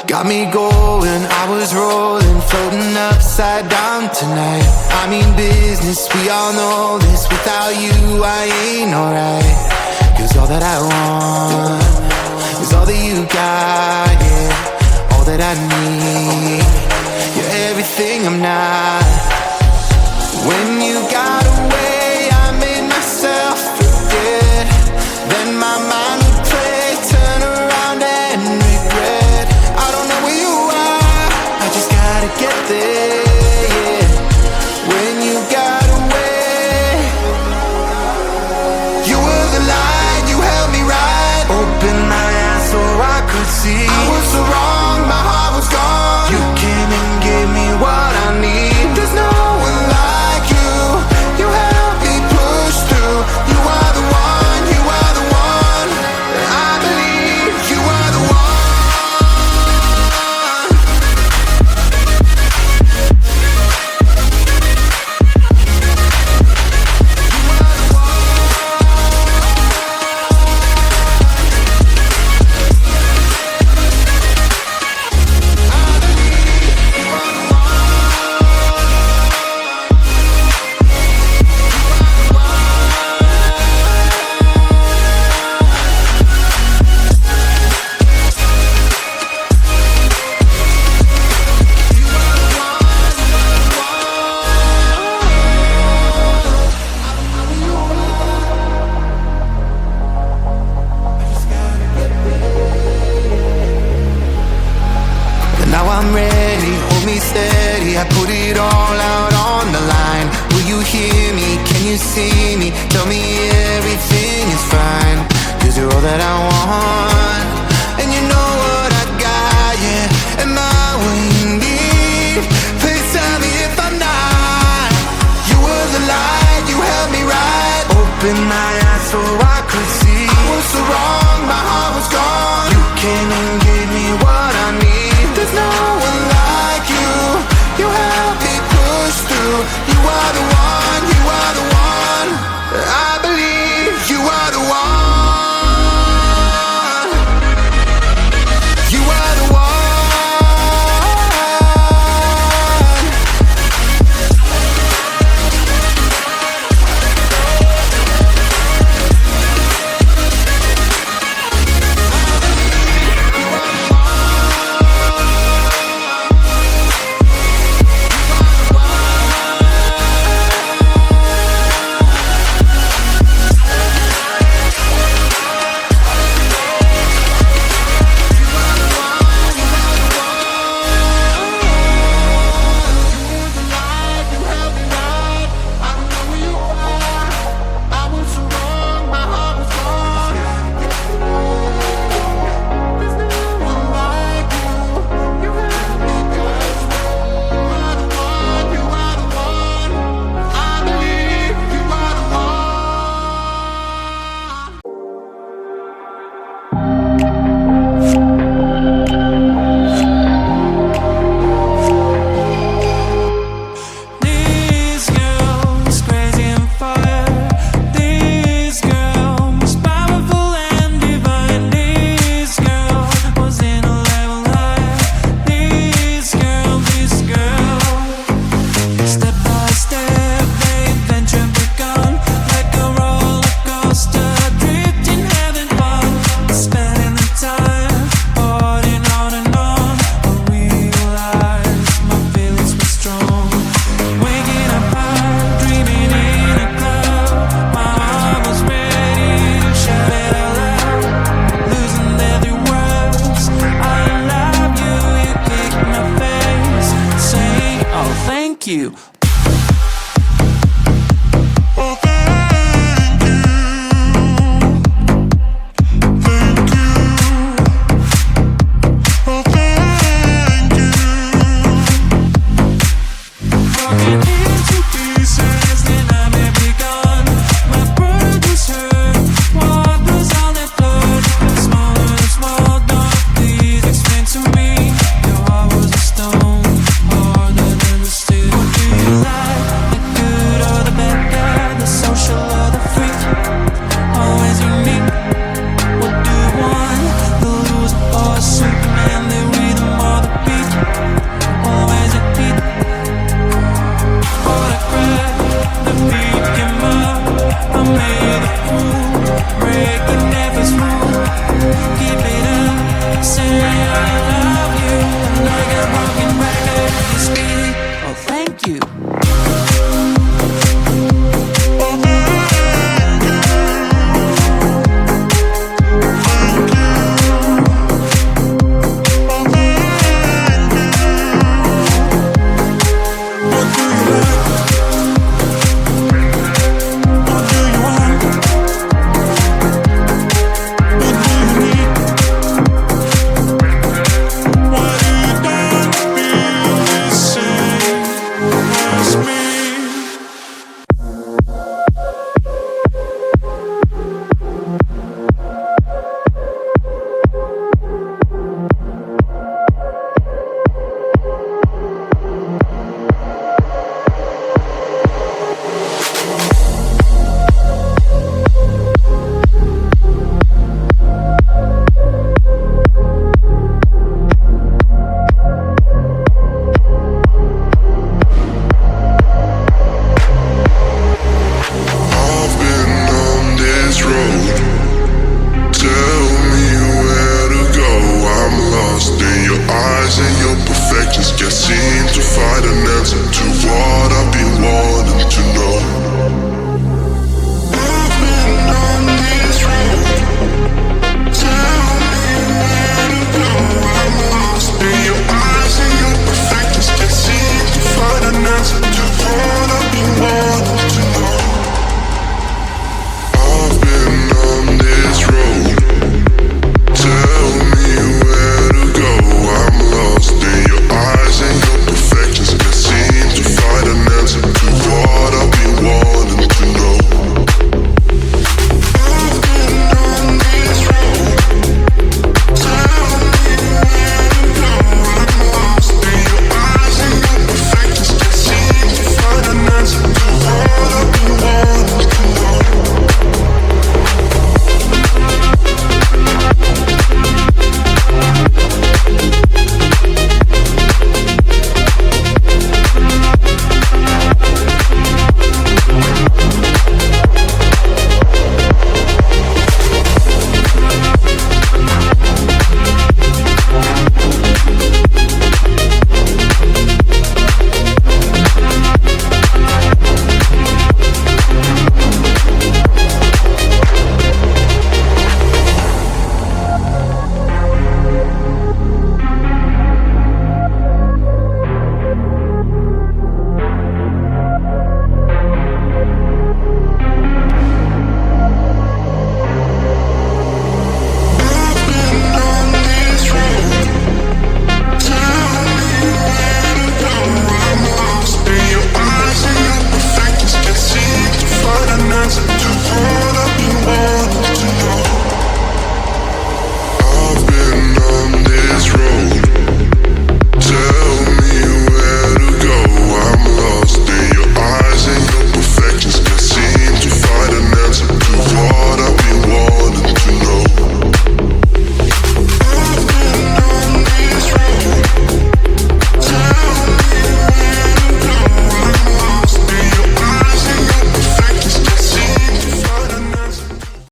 Got me going, I was rolling, floating upside down tonight. I mean business, we all know this. Without you, I ain't alright. Cause all that I want is all that you got, yeah. All that I need, you're everything I'm not. When you got away, I made myself forget. Then my mind would play, turn around and regret. I don't know where you are, I just gotta get there, yeah. When you got away, you were the light, you held me right. Open my eyes so I could see. I was so wrong, my heart was gone. You came and gave me what I need. There's no one like you, you helped me push through. You are the one, you are the one. I believe you are the one. Now I'm ready, hold me steady. I put it all out on the line. Will you hear me? Can you see me? Tell me everything is fine. Cause you're all that I want, and you know what I got, yeah. Am I what you need? Please tell me if I'm not. You were the light, you held me right. Open my eyes so I could see. I was so wrong, my heart was gone. You came and gave me what I need. There's no one like you, you help me push through. You are the one, you are the one. I believe you are the one. You are the one.